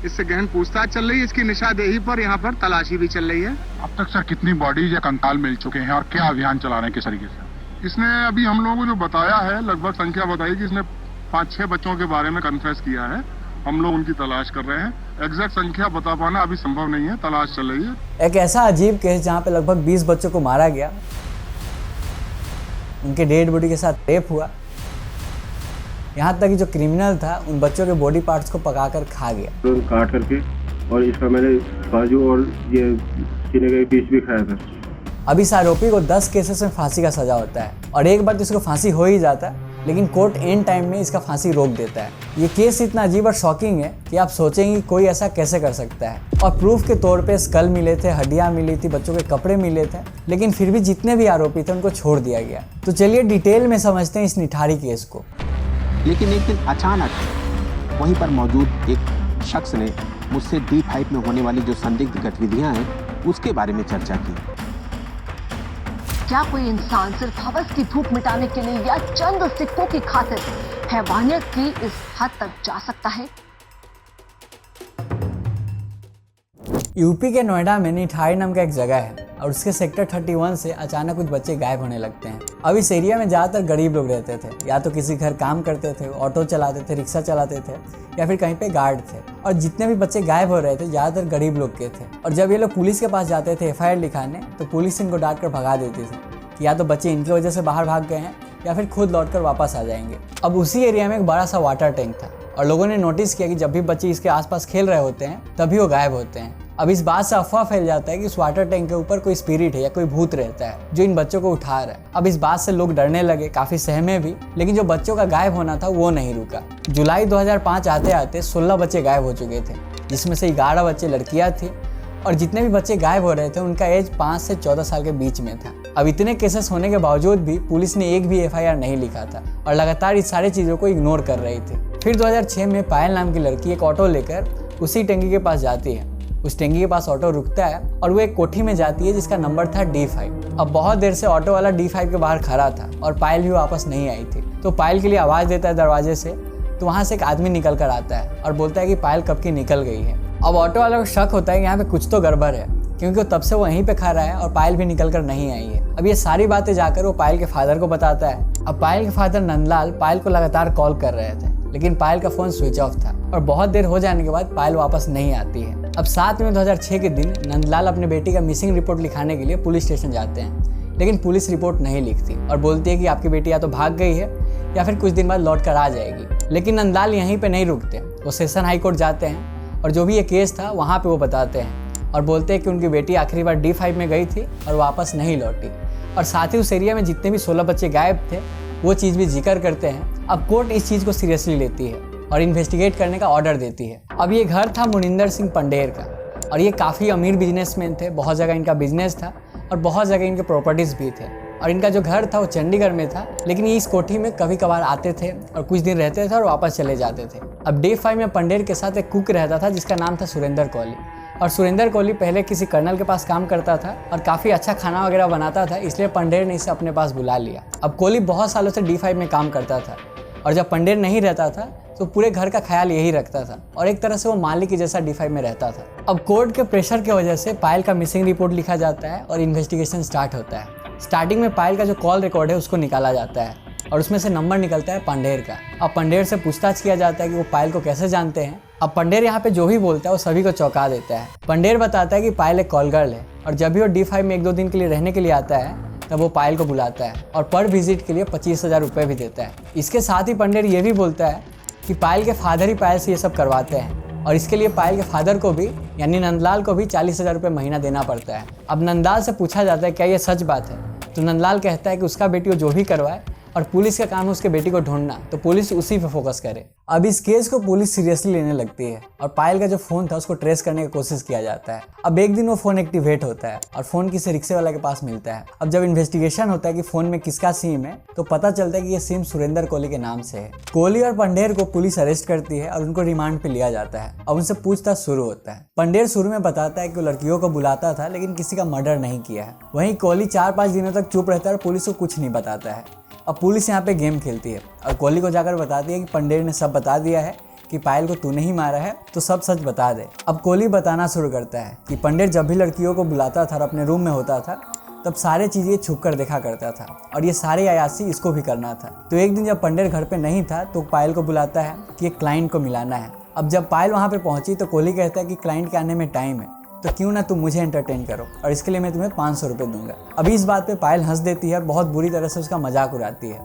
इससे गहन पूछताछ चल रही है। इसकी निशानदेही पर यहाँ पर तलाशी भी चल रही है। अब तक सर कितनी बॉडीज या कंकाल मिल चुके हैं और क्या अभियान चला रहे हैं, किस तरीके से? इसने अभी हम लोगों को जो बताया है, लगभग संख्या बताई कि इसने 5-6 बच्चों के बारे में कन्फेस किया है। हम लोग उनकी तलाश कर रहे हैं। एग्जैक्ट संख्या बता पाना अभी संभव नहीं है, तलाश चल रही है। एक ऐसा अजीब केस जहाँ पे लगभग 20 बच्चों को मारा गया, उनके डेड बॉडी के साथ रेप हुआ, यहाँ तक कि जो क्रिमिनल था उन बच्चों के बॉडी पार्ट्स को पकाकर खा गया। तो काट करके और इसका मैंने बाजू और ये सीने के बीच भी खाया था। अब इस आरोपी को 10 केसेस में फांसी का सजा होता है और एक बार तो इसको फांसी हो ही जाता है, लेकिन कोर्ट एंड टाइम में इसका फांसी रोक देता है। ये केस इतना अजीब और शॉकिंग है कि आप सोचेंगे कोई ऐसा कैसे कर सकता है। और प्रूफ के तौर पे स्कल मिले थे, हड्डियां मिली थी, बच्चों के कपड़े मिले थे, लेकिन फिर भी जितने भी आरोपी थे उनको छोड़ दिया गया। तो चलिए डिटेल में समझते हैं इस निठारी केस को। लेकिन एक दिन अचानक वहीं पर मौजूद एक शख्स ने मुझसे D5 में होने वाली जो संदिग्ध गतिविधियां हैं उसके बारे में चर्चा की। क्या कोई इंसान सिर्फ हवस की भूख मिटाने के लिए या चंद सिक्कों की खातिर हैवानियत की इस हद तक जा सकता है? यूपी के नोएडा में निठारी नाम का एक जगह है और उसके सेक्टर 31 से अचानक कुछ बच्चे गायब होने लगते हैं। अब इस एरिया में ज़्यादातर गरीब लोग रहते थे, या तो किसी घर काम करते थे, ऑटो चलाते थे, रिक्शा चलाते थे, या फिर कहीं पे गार्ड थे। और जितने भी बच्चे गायब हो रहे थे ज़्यादातर गरीब लोग के थे। और जब ये लोग पुलिस के पास जाते थे FIR लिखाने, तो पुलिस इनको डांट कर भगा देती थी कि या तो बच्चे इनकी वजह से बाहर भाग गए हैं या फिर खुद लौट कर वापस आ जाएंगे। अब उसी एरिया में एक बड़ा सा वाटर टैंक था और लोगों ने नोटिस किया कि जब भी बच्चे इसके आसपास खेल रहे होते हैं तभी वो गायब होते हैं। अब इस बात से अफवाह फैल जाता है कि उस वाटर टैंक के ऊपर कोई स्पिरिट है या कोई भूत रहता है जो इन बच्चों को उठा रहा है। अब इस बात से लोग डरने लगे, काफी सहमे भी, लेकिन जो बच्चों का गायब होना था वो नहीं रुका। जुलाई 2005 आते आते 16 बच्चे गायब हो चुके थे, जिसमें से 11 बच्चे लड़कियां थी और जितने भी बच्चे गायब हो रहे थे उनका एज 5 से 14 साल के बीच में था। अब इतने केसेस होने के बावजूद भी पुलिस ने एक भी FIR नहीं लिखा था और लगातार इस सारी चीज़ों को इग्नोर कर रही थी। फिर 2006 में पायल नाम की लड़की एक ऑटो लेकर उसी टंकी के पास जाती है। उस टंकी के पास ऑटो रुकता है और वो एक कोठी में जाती है जिसका नंबर था D5। अब बहुत देर से ऑटो वाला D5 के बाहर खड़ा था और पायल भी वापस नहीं आई थी। तो पायल के लिए आवाज़ देता है दरवाजे से, तो वहाँ से एक आदमी निकल कर आता है और बोलता है कि पायल कब की निकल गई है। अब ऑटो वाला को शक होता है कि यहाँ पे कुछ तो गड़बड़ है, क्योंकि वो तब से वहीं पे खड़ा है और पायल भी निकल कर नहीं आई है। अब ये सारी बातें जाकर वो पायल के फादर को बताता है। अब पायल के फादर नंदलाल पायल को लगातार कॉल कर रहे थे, लेकिन पायल का फ़ोन स्विच ऑफ था और बहुत देर हो जाने के बाद पायल वापस नहीं आती है। अब 7 में 2006 के दिन नंदलाल अपने बेटी का मिसिंग रिपोर्ट लिखाने के लिए पुलिस स्टेशन जाते हैं, लेकिन पुलिस रिपोर्ट नहीं लिखती और बोलती है कि आपकी बेटी या तो भाग गई है या फिर कुछ दिन बाद लौट कर आ जाएगी। लेकिन नंदलाल यहीं पे नहीं रुकते, वो सेशन हाई कोर्ट जाते हैं और जो भी ये केस था वहाँ पे वो बताते हैं और बोलते हैं कि उनकी बेटी आखिरी बार D5 में गई थी और वापस नहीं लौटी। और साथ ही उस एरिया में जितने भी 16 बच्चे गायब थे वो चीज़ भी जिक्र करते हैं। अब कोर्ट इस चीज़ को सीरियसली लेती है और इन्वेस्टिगेट करने का ऑर्डर देती है। अब ये घर था मुनिंदर सिंह पंडेर का और ये काफ़ी अमीर बिजनेसमैन थे, बहुत जगह इनका बिजनेस था और बहुत जगह इनके प्रॉपर्टीज़ भी थे। और इनका जो घर था वो चंडीगढ़ में था, लेकिन ये इस कोठी में कभी कभार आते थे और कुछ दिन रहते थे और वापस चले जाते थे। अब D5 में पंडेर के साथ एक कुक रहता था जिसका नाम था सुरेंद्र कोहली। और सुरेंद्र कोहली पहले किसी कर्नल के पास काम करता था और काफ़ी अच्छा खाना वगैरह बनाता था, इसलिए पंडेर ने इसे अपने पास बुला लिया। अब कोहली बहुत सालों से D5 में काम करता था और जब पंडेर नहीं रहता था तो पूरे घर का ख्याल यही रखता था और एक तरह से वो मालिक की जैसा D5 में रहता था। अब कोर्ट के प्रेशर की वजह से पायल का मिसिंग रिपोर्ट लिखा जाता है और इन्वेस्टिगेशन स्टार्ट होता है। स्टार्टिंग में पायल का जो कॉल रिकॉर्ड है उसको निकाला जाता है और उसमें से नंबर निकलता है पंडेर का। अब पंडेर से पूछताछ किया जाता है कि वो पायल को कैसे जानते हैं। अब पंडेर यहाँ पे जो भी बोलता है वो सभी को चौंका देता है। पंडेर बताता है कि पायल एक कॉल गर्ल है और जब भी वो D5 में 1-2 दिन के लिए रहने के लिए आता है तब वो पायल को बुलाता है और पर विजिट के लिए 25,000 रुपये भी देता है। इसके साथ ही पंडेर ये भी बोलता है कि पायल के फादर ही पायल से ये सब करवाते हैं और इसके लिए पायल के फादर को भी यानी नंदलाल को भी 40,000 रुपये महीना देना पड़ता है। अब नंदलाल से पूछा जाता है क्या ये सच बात है, तो नंदलाल कहता है कि उसका बेटी वो जो भी करवाए और पुलिस का काम है उसके बेटी को ढूंढना, तो पुलिस उसी पे फोकस करे। अब इस केस को पुलिस सीरियसली लेने लगती है और पायल का जो फोन था उसको ट्रेस करने की कोशिश किया जाता है। अब एक दिन वो फोन एक्टिवेट होता है और फोन किसी रिक्शे वाला के पास मिलता है। अब जब इन्वेस्टिगेशन होता है कि फोन में किसका सिम है तो पता चलता है कि ये सिम सुरेंद्र कोहली के नाम से है। कोहली और पंडेर को पुलिस अरेस्ट करती है और उनको रिमांड पे लिया जाता है। अब उनसे पूछताछ शुरू होता है। पंडेर शुरू में बताता है कि वो लड़कियों को बुलाता था लेकिन किसी का मर्डर नहीं किया है। वहीं कोहली 4-5 दिनों तक चुप रहता है और पुलिस को कुछ नहीं बताता है। अब पुलिस यहाँ पे गेम खेलती है और कोहली को जाकर बताती है कि पंडेर ने सब बता दिया है कि पायल को तूने ही मारा है तो सब सच बता दे। अब कोहली बताना शुरू करता है कि पंडित जब भी लड़कियों को बुलाता था और अपने रूम में होता था तब सारे चीज़ें छुप कर देखा करता था और ये सारे अयासी इसको भी करना था। तो एक दिन जब पंडित घर पे नहीं था तो पायल को बुलाता है कि एक क्लाइंट को मिलाना है। अब जब पायल वहाँ पे पहुंची तो कोहली कहता है कि क्लाइंट के आने में टाइम है, तो क्यों ना तुम मुझे एंटरटेन करो और इसके लिए मैं तुम्हें 500 रुपये दूंगा। अभी इस बात पे पायल हंस देती है और बहुत बुरी तरह से उसका मजाक उड़ाती है।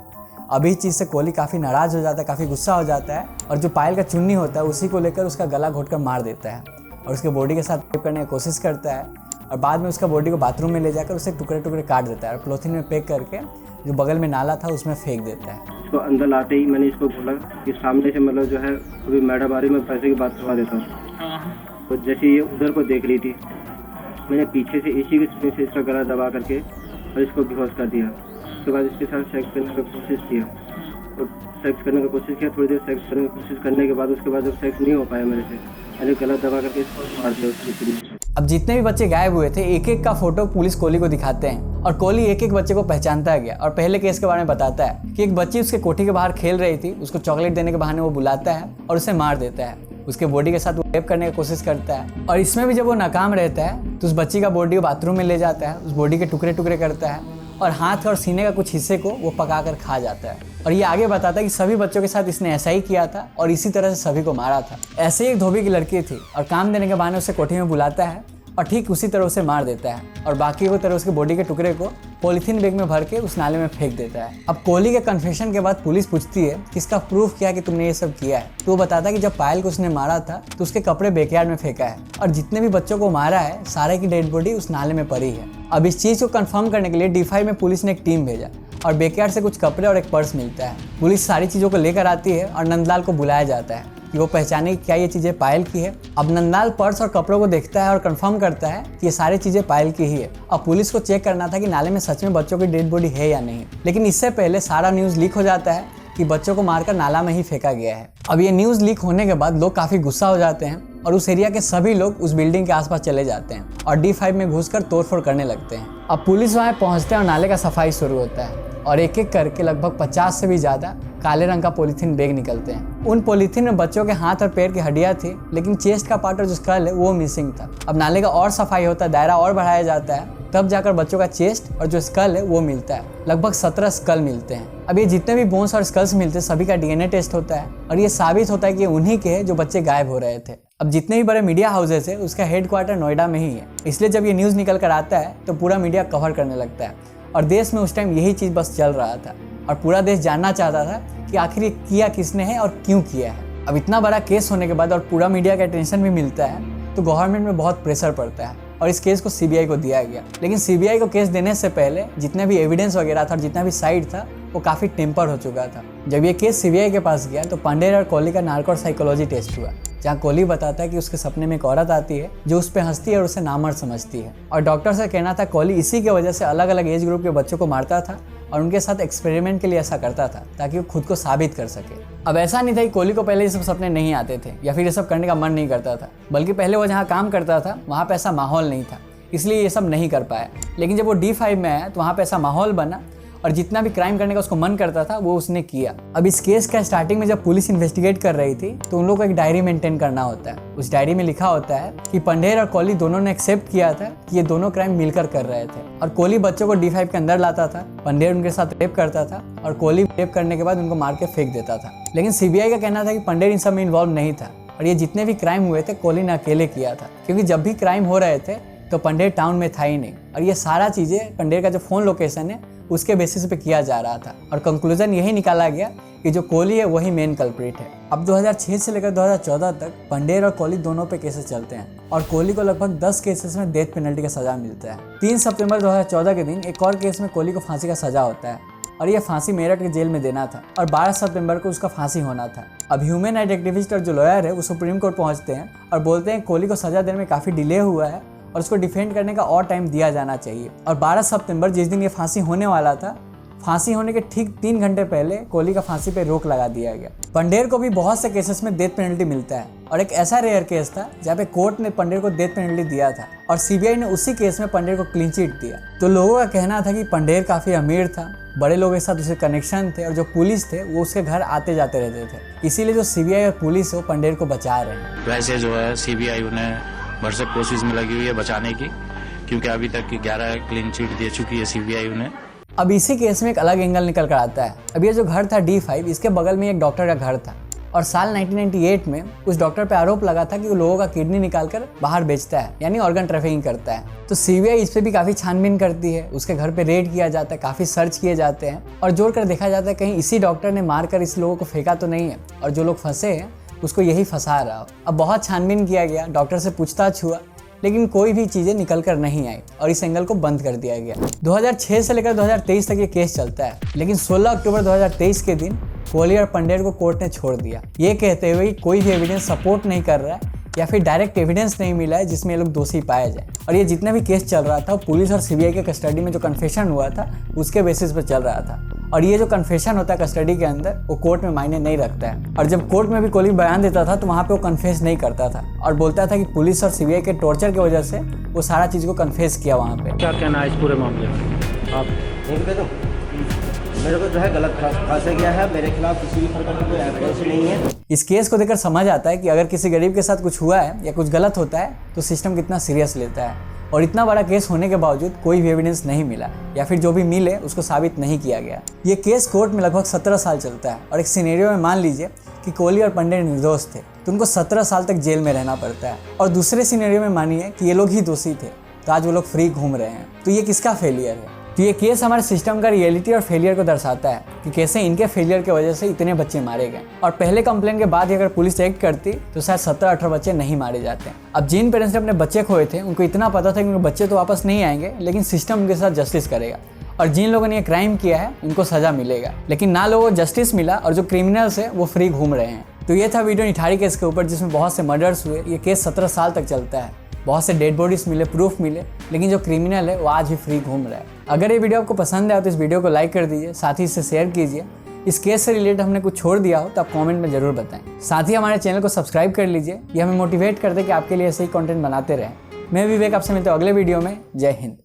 अभी इस चीज़ से कोहली काफ़ी नाराज़ हो जाता है, काफ़ी गुस्सा हो जाता है और जो पायल का चुन्नी होता है उसी को लेकर उसका गला घोट कर मार देता है और उसके बॉडी के साथ रेप करने की कोशिश करता है और बाद में उसका बॉडी को बाथरूम में ले जाकर उसे टुकड़े टुकड़े काट देता है और पॉलीथीन में पैक करके जो बगल में नाला था उसमें फेंक देता है। इसको अंदर लाते ही मैंने इसको बोला कि सामने से मतलब जो है अभी मैडम आ रही, मैं पैसे की बात करवा देता हूँ। तो जैसे ये उधर को देख रही थी, मैंने पीछे से इसी के स्प्रिंग से इसका गला दबा करके और इसको बेहोश कर दिया। उसके बाद इसके साथ सेक्स करने की कोशिश किया और सेक्स करने की कोशिश किया। थोड़ी देर सेक्स करने की कोशिश करने के बाद उसके बाद जब सेक्स नहीं हो पाया मेरे से, मैंने गला दबा करके इसको मार दिया उसकी। अब जितने भी बच्चे गायब हुए थे एक एक का फोटो पुलिस कोहली को दिखाते हैं और कोहली एक एक बच्चे को पहचानता गया और पहले केस के बारे में बताता है कि एक बच्ची उसके कोठी के बाहर खेल रही थी, उसको चॉकलेट देने के बहाने वो बुलाता है और उसे मार देता है। उसके बॉडी के साथ वो रेप करने की कोशिश करता है और इसमें भी जब वो नाकाम रहता है तो उस बच्ची का बॉडी को बाथरूम में ले जाता है, उस बॉडी के टुकड़े टुकड़े करता है और हाथ और सीने का कुछ हिस्से को वो पका कर खा जाता है। और ये आगे बताता है कि सभी बच्चों के साथ इसने ऐसा ही किया था और इसी तरह से सभी को मारा था। ऐसे ही एक धोबी की लड़की थी और काम देने के बहाने उसे कोठी में बुलाता है और ठीक उसी तरह उसे मार देता है और बाकी की तरह उसके बॉडी के टुकड़े को पॉलीथीन बैग में भर के उस नाले में फेंक देता है। अब कोहली के कन्फेशन के बाद पुलिस पूछती है कि इसका प्रूफ क्या है कि तुमने ये सब किया है। तो वो बताता है कि जब पायल को उसने मारा था तो उसके कपड़े बैकयार्ड में फेंका है और जितने भी बच्चों को मारा है सारे की डेड बॉडी उस नाले में पड़ी है। अब इस चीज़ को कंफर्म करने के लिए D5 में पुलिस ने एक टीम भेजा और बैकयार्ड से कुछ कपड़े और एक पर्स मिलता है। पुलिस सारी चीज़ों को लेकर आती है और नंदलाल को बुलाया जाता है कि वो पहचाने कि क्या ये चीज़ें पायल की है। अब नंदलाल पर्स और कपड़ों को देखता है और कंफर्म करता है कि ये सारी चीज़ें पायल की ही है। अब पुलिस को चेक करना था कि नाले में सच में बच्चों की डेड बॉडी है या नहीं, लेकिन इससे पहले सारा न्यूज़ लीक हो जाता है कि बच्चों को मारकर नाला में ही फेंका गया है। अब ये न्यूज़ लीक होने के बाद लोग काफ़ी गुस्सा हो जाते हैं और उस एरिया के सभी लोग उस बिल्डिंग के आसपास चले जाते हैं और D5 में घुसकर तोड़फोड़ करने लगते हैं। अब पुलिस वहाँ पहुँचते हैं और नाले का सफाई शुरू होता है और एक एक करके लगभग 50 से भी ज़्यादा काले रंग का पॉलीथीन बैग निकलते हैं। उन पॉलीथीन में बच्चों के हाथ और पैर की हड्डियां थी, लेकिन चेस्ट का पार्ट और जो स्कल है वो मिसिंग था। अब नाले का और सफाई होता है, दायरा और बढ़ाया जाता है, तब जाकर बच्चों का चेस्ट और जो स्कल है वो मिलता है। लगभग 17 स्कल मिलते हैं। अब ये जितने भी बोन्स और स्कल्स मिलते हैं सभी का DNA टेस्ट होता है और ये साबित होता है कि उन्हीं के हैं जो बच्चे गायब हो रहे थे। अब जितने भी बड़े मीडिया हाउसेस है उसका हेडक्वार्टर नोएडा में ही है, इसलिए जब ये न्यूज़ निकल कर आता है तो पूरा मीडिया कवर करने लगता है और देश में उस टाइम यही चीज़ बस चल रहा था और पूरा देश जानना चाहता था कि आखिर ये किया किसने है और क्यों किया है। अब इतना बड़ा केस होने के बाद और पूरा मीडिया का अटेंशन भी मिलता है तो गवर्नमेंट में बहुत प्रेशर पड़ता है और इस केस को CBI को दिया गया। लेकिन CBI को केस देने से पहले जितना भी एविडेंस वगैरह था और जितना भी साइड था वो काफ़ी टेम्पर हो चुका था। जब ये केस CBI के पास गया तो पंडेर और कोहली का नार्को साइकोलॉजी टेस्ट हुआ, जहाँ कोहली बताता है कि उसके सपने में एक औरत आती है जो उस पर हंसती है और उसे नामर्द समझती है और डॉक्टर से कहना था कोहली इसी की वजह से अलग अलग एज ग्रुप के बच्चों को मारता था और उनके साथ एक्सपेरिमेंट के लिए ऐसा करता था ताकि वो खुद को साबित कर सके। अब ऐसा नहीं था कि कोहली को पहले ये सब सपने नहीं आते थे या फिर ये सब करने का मन नहीं करता था, बल्कि पहले वो जहाँ काम करता था वहाँ पे ऐसा माहौल नहीं था, इसलिए ये सब नहीं कर पाया। लेकिन जब वो D5 में आया तो वहाँ पे ऐसा माहौल बना और जितना भी क्राइम करने का उसको मन करता था वो उसने किया। अब इस केस का स्टार्टिंग में जब पुलिस इन्वेस्टिगेट कर रही थी तो उन लोगों को एक डायरी मेंटेन करना होता है। उस डायरी में लिखा होता है कि पंडेर और कोहली दोनों ने एक्सेप्ट किया था कि ये दोनों क्राइम मिलकर कर रहे थे और कोहली बच्चों को D5 के अंदर लाता था, पंडेर उनके साथ रेप करता था और कोहली रेप करने के बाद उनको मार के फेंक देता था। लेकिन CBI का कहना था कि पंडेर इन सब में इन्वॉल्व नहीं था और ये जितने भी क्राइम हुए थे कोहली ने अकेले किया था, क्योंकि जब भी क्राइम हो रहे थे तो पंडेर टाउन में था ही नहीं और ये सारा चीज़ें पंडेर का जो फ़ोन लोकेशन है उसके बेसिस पे किया जा रहा था और कंक्लूजन यही निकाला गया कि जो कोहली है वही मेन कल्प्रिट है। अब 2006 से लेकर 2014 तक पंडेर और कोहली दोनों पे केसेस चलते हैं और कोहली को लगभग 10 केसेस में डेथ पेनल्टी का सजा मिलता है। 3 सितंबर 2014 के दिन एक और केस में कोहली को फांसी का सजा होता है और यह फांसी मेरठ के जेल में देना था और 12 सितंबर को उसका फांसी होना था। अब ह्यूमन राइट एक्टिविस्ट और जो लॉयर है वो सुप्रीम कोर्ट पहुंचते हैं और बोलते हैं कोहली को सजा देने में काफ़ी डिले हुआ है और उसको डिफेंड करने का और टाइम दिया जाना चाहिए। और 12 सितंबर जिस दिन ये फांसी होने वाला था फांसी होने के ठीक 3 घंटे पहले कोहली का फांसी पे रोक लगा दिया गया। पंढेर को भी बहुत से केसेस में डेथ पेनल्टी मिलता है और एक ऐसा रेयर केस था जहाँ पे कोर्ट ने पंढेर को डेथ पेनल्टी दिया था और सीबीआई ने उसी केस में पंढेर को क्लीन चिट दिया। तो लोगों का कहना था कि पंढेर काफी अमीर था, बड़े लोगों के साथ उसके कनेक्शन थे और जो पुलिस थे वो उसके घर आते जाते रहते थे, इसीलिए जो सीबीआई और पुलिस है वो पंढेर को बचा रहे हैं। वैसे जो है सीबीआई उन्हें भरसक कोशिश में लगी हुई है बचाने की, क्योंकि अभी तक 11 क्लीन चिट दे चुकी है सीबीआई उन्हें। अब इसी केस में एक अलग एंगल निकल कर आता है। अब ये जो घर था D5, इसके बगल में एक डॉक्टर का घर था और साल 1998 में उस डॉक्टर पे आरोप लगा था कि वो लोगों का किडनी निकालकर बाहर बेचता है, यानी ऑर्गन ट्रैफिकिंग करता है। तो सीबीआई इस पे भी काफी छानबीन करती है, उसके घर पे रेड किया जाता है, काफी सर्च किए जाते हैं और जोड़कर देखा जाता है कहीं इसी डॉक्टर ने मारकर इस लोगों को फेंका तो नहीं है और जो लोग फंसे हैं उसको यही फंसा रहा हो। अब बहुत छानबीन किया गया, डॉक्टर से पूछताछ हुआ, लेकिन कोई भी चीजें निकल कर नहीं आई और इस एंगल को बंद कर दिया गया। 2006 से लेकर 2023 तक ये केस चलता है, लेकिन 16 अक्टूबर 2023 के दिन कोहली और पंढेर को कोर्ट ने छोड़ दिया, ये कहते हुए कि कोई भी एविडेंस सपोर्ट नहीं कर रहा है या फिर डायरेक्ट एविडेंस नहीं मिला है जिसमें ये लोग दोषी पाया जाए। और ये जितना भी केस चल रहा था वो पुलिस और सीबीआई के कस्टडी में जो कन्फेशन हुआ था उसके बेसिस पर चल रहा था और ये जो कन्फेशन होता है कस्टडी के अंदर वो कोर्ट में मायने नहीं रखता है। और जब कोर्ट में भी कोहली बयान देता था तो वहाँ पे वो कन्फेस नहीं करता था और बोलता था कि पुलिस और सीबीआई के टॉर्चर की वजह से वो सारा चीज़ को कन्फेस किया वहाँ पे। क्या कहना है इस पूरे मामले में? आप यहीं पे दो, मेरे को जो है गलत फंसा गया है, मेरे खिलाफ किसी भी प्रकार की कोई एविडेंस नहीं है। इस केस को देखकर समझ आता है कि अगर किसी गरीब के साथ कुछ हुआ है या कुछ गलत होता है तो सिस्टम कितना सीरियस लेता है और इतना बड़ा केस होने के बावजूद कोई भी एविडेंस नहीं मिला या फिर जो भी मिले उसको साबित नहीं किया गया। ये केस कोर्ट में लगभग 17 साल चलता है और एक सिनेरियो में मान लीजिए कि कोहली और पंढेर निर्दोष थे तो उनको 17 साल तक जेल में रहना पड़ता है और दूसरे सिनेरियो में मानिए कि ये लोग ही दोषी थे तो आज वो लोग फ्री घूम रहे हैं। तो ये किसका फेलियर है? तो ये केस हमारे सिस्टम का रियलिटी और फेलियर को दर्शाता है कि कैसे इनके फेलियर की वजह से इतने बच्चे मारे गए और पहले कंप्लेन के बाद ही अगर पुलिस एक्ट करती तो शायद 17-18 बच्चे नहीं मारे जाते। अब जिन पेरेंट्स ने अपने बच्चे खोए थे उनको इतना पता था कि उनके बच्चे तो वापस नहीं आएंगे, लेकिन सिस्टम उनके साथ जस्टिस करेगा और जिन लोगों ने ये क्राइम किया है उनको सजा मिलेगा, लेकिन ना लोगों को जस्टिस मिला और जो क्रिमिनल्स है वो फ्री घूम रहे हैं। तो ये था वीडियो निठारी केस के ऊपर जिसमें बहुत से मर्डर्स हुए। ये केस 17 साल तक चलता है, बहुत से डेड बॉडीज मिले, प्रूफ मिले, लेकिन जो क्रिमिनल है वो आज भी फ्री घूम रहा है। अगर ये वीडियो आपको पसंद आया तो इस वीडियो को लाइक कर दीजिए, साथ ही इसे शेयर कीजिए। इस केस से रिलेटेड हमने कुछ छोड़ दिया हो तो आप कमेंट में जरूर बताएं। साथ ही हमारे चैनल को सब्सक्राइब कर लीजिए, ये हमें मोटिवेट करते कि आपके लिए ऐसे ही कंटेंट बनाते रहें। मैं विवेक आपसे मिलता हूं अगले वीडियो में। जय हिंद।